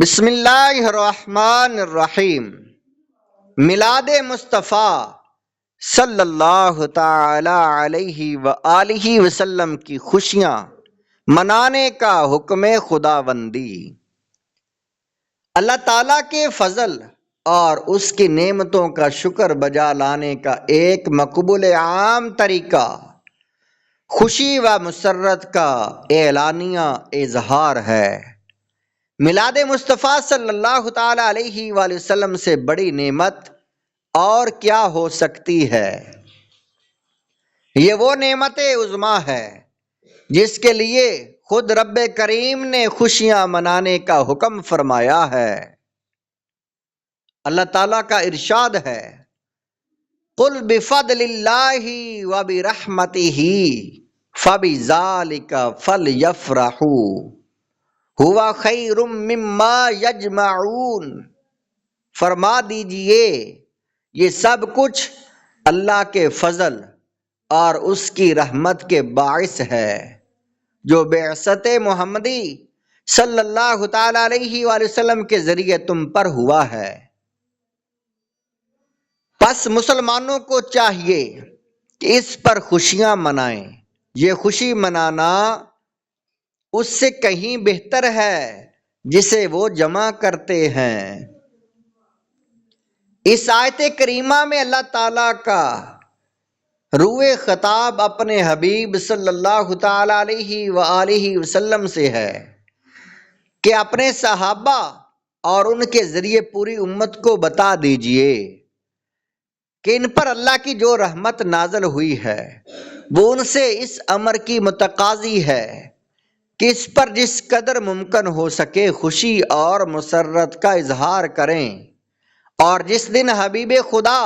بسم اللہ الرحمن الرحیم۔ میلاد مصطفیٰ صلی اللہ تعالی علیہ وآلہ وسلم کی خوشیاں منانے کا حکم خداوندی۔ اللہ تعالیٰ کے فضل اور اس کی نعمتوں کا شکر بجا لانے کا ایک مقبول عام طریقہ خوشی و مسرت کا اعلانیہ اظہار ہے۔ میلاد مصطفیٰ صلی اللہ تعالی علیہ وآلہ وسلم سے بڑی نعمت اور کیا ہو سکتی ہے؟ یہ وہ نعمت عظمیٰ ہے جس کے لیے خود رب کریم نے خوشیاں منانے کا حکم فرمایا ہے۔ اللہ تعالیٰ کا ارشاد ہے، قُلْ بِفَضْلِ اللَّهِ وَبِرَحْمَتِهِ فَبِذَلِكَ فَلْيَفْرَحُوا ہوا خیر مما یجمعون۔ فرما دیجئے یہ سب کچھ اللہ کے فضل اور اس کی رحمت کے باعث ہے جو بعثت محمدی صلی اللہ تعالی علیہ وآلہ وسلم کے ذریعے تم پر ہوا ہے۔ پس مسلمانوں کو چاہیے کہ اس پر خوشیاں منائیں۔ یہ خوشی منانا اس سے کہیں بہتر ہے جسے وہ جمع کرتے ہیں۔ اس آیت کریمہ میں اللہ تعالیٰ کا روئے خطاب اپنے حبیب صلی اللہ تعالی علیہ وآلہ وسلم سے ہے کہ اپنے صحابہ اور ان کے ذریعے پوری امت کو بتا دیجئے کہ ان پر اللہ کی جو رحمت نازل ہوئی ہے وہ ان سے اس امر کی متقاضی ہے کہ اس پر جس قدر ممکن ہو سکے خوشی اور مسرت کا اظہار کریں، اور جس دن حبیب خدا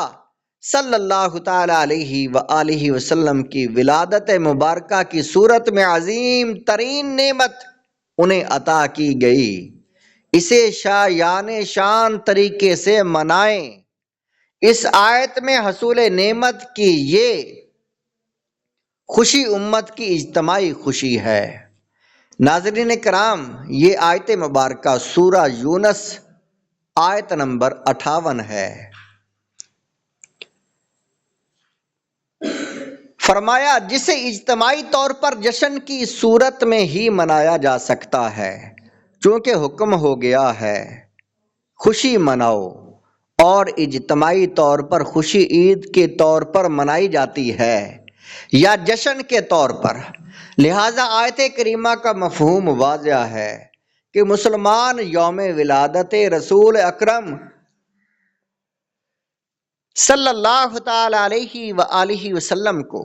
صلی اللہ تعالی علیہ وآلہ وسلم کی ولادت مبارکہ کی صورت میں عظیم ترین نعمت انہیں عطا کی گئی، اسے شایان شان طریقے سے منائیں۔ اس آیت میں حصول نعمت کی یہ خوشی امت کی اجتماعی خوشی ہے۔ ناظرین کرام، یہ آیت مبارکہ سورہ یونس آیت نمبر 58 ہے۔ فرمایا جسے اجتماعی طور پر جشن کی صورت میں ہی منایا جا سکتا ہے، چونکہ حکم ہو گیا ہے خوشی مناؤ، اور اجتماعی طور پر خوشی عید کے طور پر منائی جاتی ہے یا جشن کے طور پر، لہذا آیت کریمہ کا مفہوم واضح ہے کہ مسلمان یوم ولادت رسول اکرم صلی اللہ تعالی علیہ وآلہ وسلم کو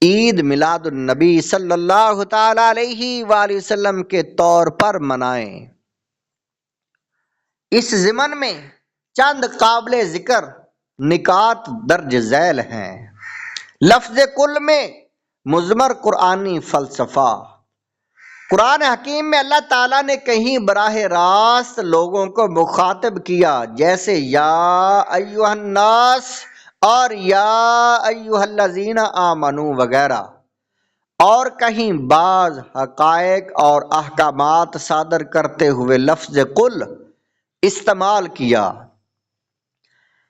عید میلاد النبی صلی اللہ تعالی علیہ وآلہ وسلم کے طور پر منائیں۔ اس ضمن میں چند قابل ذکر نکات درج ذیل ہیں۔ لفظ کل میں مضمر قرآنی فلسفہ۔ قرآن حکیم میں اللہ تعالیٰ نے کہیں براہ راست لوگوں کو مخاطب کیا، جیسے یا ایھا الناس اور یا ایھا الذین آمنوا وغیرہ، اور کہیں بعض حقائق اور احکامات صادر کرتے ہوئے لفظ قل استعمال کیا،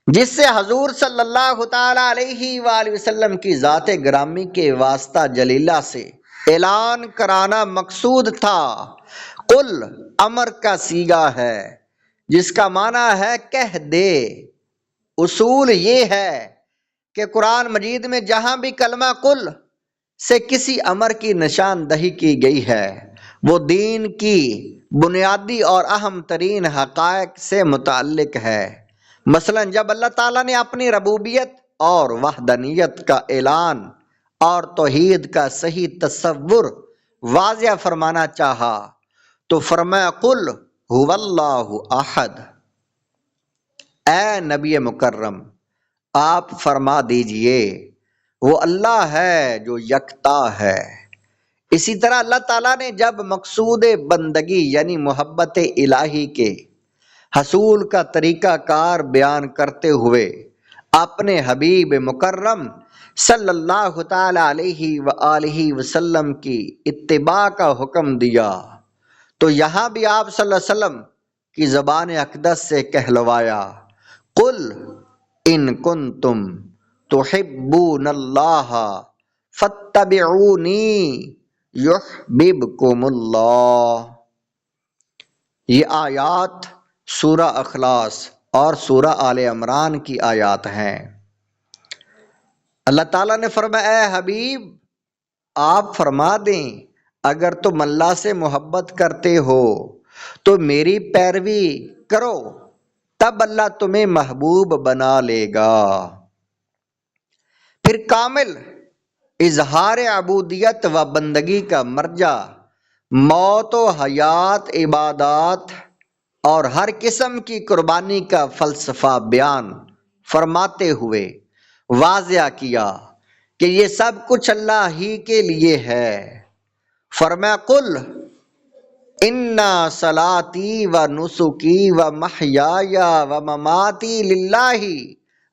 جس سے حضور صلی اللہ تعالی علیہ وآلہ وسلم کی ذات گرامی کے واسطہ جلیلہ سے اعلان کرانا مقصود تھا۔ قل امر کا صیغہ ہے جس کا معنی ہے کہہ دے۔ اصول یہ ہے کہ قرآن مجید میں جہاں بھی کلمہ قل سے کسی امر کی نشاندہی کی گئی ہے وہ دین کی بنیادی اور اہم ترین حقائق سے متعلق ہے۔ مثلا جب اللہ تعالیٰ نے اپنی ربوبیت اور وحدانیت کا اعلان اور توحید کا صحیح تصور واضح فرمانا چاہا تو فرمایا قل هو اللہ احد۔ اے نبی مکرم آپ فرما دیجئے وہ اللہ ہے جو یکتا ہے۔ اسی طرح اللہ تعالیٰ نے جب مقصود بندگی یعنی محبت الہی کے حصول کا طریقہ کار بیان کرتے ہوئے اپنے حبیب مکرم صلی اللہ تعالی علیہ وآلہ وسلم کی اتباع کا حکم دیا تو یہاں بھی آپ صلی اللہ علیہ وسلم کی زبان اقدس سے کہلوایا، قل ان کنتم تحبون اللہ فاتبعونی یحببکم اللہ۔ یہ آیات سورہ اخلاص اور سورہ آل عمران کی آیات ہیں۔ اللہ تعالیٰ نے فرمایا، اے حبیب آپ فرما دیں اگر تم اللہ سے محبت کرتے ہو تو میری پیروی کرو، تب اللہ تمہیں محبوب بنا لے گا۔ پھر کامل اظہار عبودیت و بندگی کا مرجع موت و حیات، عبادات اور ہر قسم کی قربانی کا فلسفہ بیان فرماتے ہوئے واضح کیا کہ یہ سب کچھ اللہ ہی کے لیے ہے۔ فرمایا، قل انا صلاتی و نسکی و محیای و مماتی للہ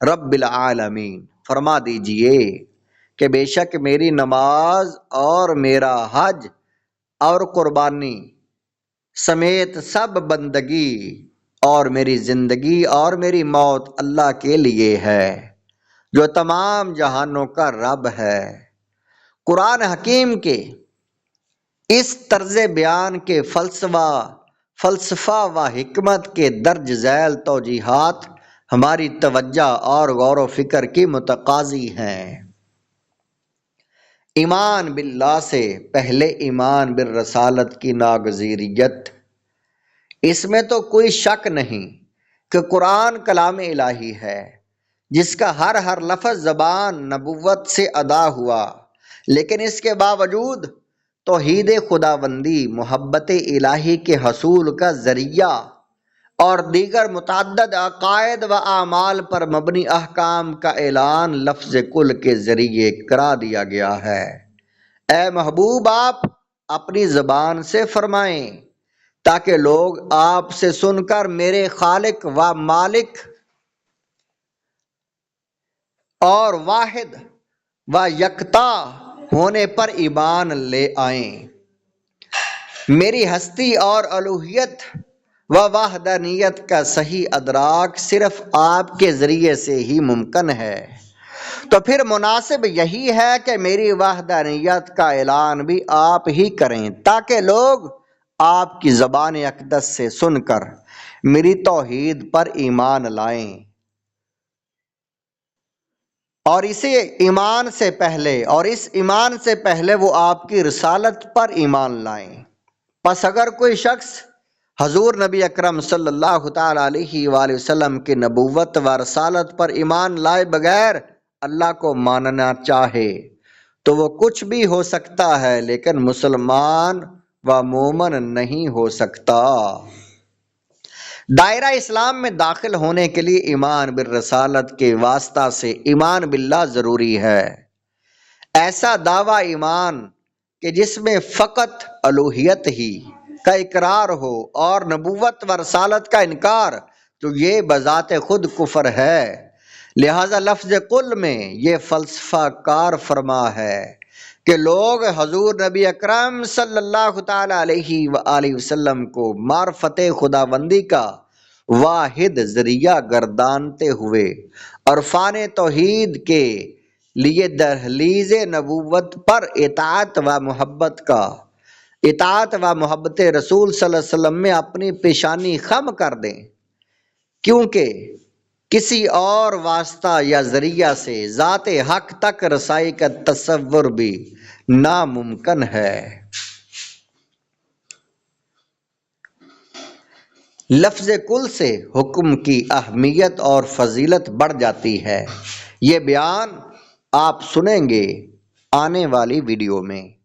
رب العالمین۔ فرما دیجئے کہ بے شک میری نماز اور میرا حج اور قربانی سمیت سب بندگی اور میری زندگی اور میری موت اللہ کے لیے ہے جو تمام جہانوں کا رب ہے۔ قرآن حکیم کے اس طرز بیان کے فلسفہ و حکمت کے درج ذیل توجیحات ہماری توجہ اور غور و فکر کی متقاضی ہیں۔ ایمان باللہ سے پہلے ایمان بالرسالت کی ناگزیریت۔ اس میں تو کوئی شک نہیں کہ قرآن کلام الہی ہے جس کا ہر لفظ زبان نبوت سے ادا ہوا، لیکن اس کے باوجود توحید خداوندی، محبت الہی کے حصول کا ذریعہ اور دیگر متعدد عقائد و اعمال پر مبنی احکام کا اعلان لفظ کل کے ذریعے کرا دیا گیا ہے۔ اے محبوب آپ اپنی زبان سے فرمائیں تاکہ لوگ آپ سے سن کر میرے خالق و مالک اور واحد و یکتا ہونے پر ایمان لے آئیں۔ میری ہستی اور الوہیت و وحدانیت کا صحیح ادراک صرف آپ کے ذریعے سے ہی ممکن ہے، تو پھر مناسب یہی ہے کہ میری وحدانیت کا اعلان بھی آپ ہی کریں تاکہ لوگ آپ کی زبان اقدس سے سن کر میری توحید پر ایمان لائیں اور اس ایمان سے پہلے وہ آپ کی رسالت پر ایمان لائیں۔ پس اگر کوئی شخص حضور نبی اکرم صلی اللہ تعالی علیہ وآلہ وسلم کی نبوت و رسالت پر ایمان لائے بغیر اللہ کو ماننا چاہے تو وہ کچھ بھی ہو سکتا ہے، لیکن مسلمان و مومن نہیں ہو سکتا۔ دائرہ اسلام میں داخل ہونے کے لیے ایمان بالرسالت کے واسطہ سے ایمان باللہ ضروری ہے۔ ایسا دعویٰ ایمان کہ جس میں فقط الوہیت ہی کا اقرار ہو اور نبوت و رسالت کا انکار، تو یہ بذات خود کفر ہے۔ لہذا لفظ قل میں یہ فلسفہ کار فرما ہے کہ لوگ حضور نبی اکرم صلی اللہ تعالی علیہ وآلہ وسلم کو معرفت خداوندی کا واحد ذریعہ گردانتے ہوئے عرفان توحید کے لیے دہلیز نبوت پر اطاعت و محبت رسول صلی اللہ علیہ وسلم میں اپنی پیشانی خم کر دیں، کیونکہ کسی اور واسطہ یا ذریعہ سے ذات حق تک رسائی کا تصور بھی ناممکن ہے۔ لفظ کل سے حکم کی اہمیت اور فضیلت بڑھ جاتی ہے۔ یہ بیان آپ سنیں گے آنے والی ویڈیو میں۔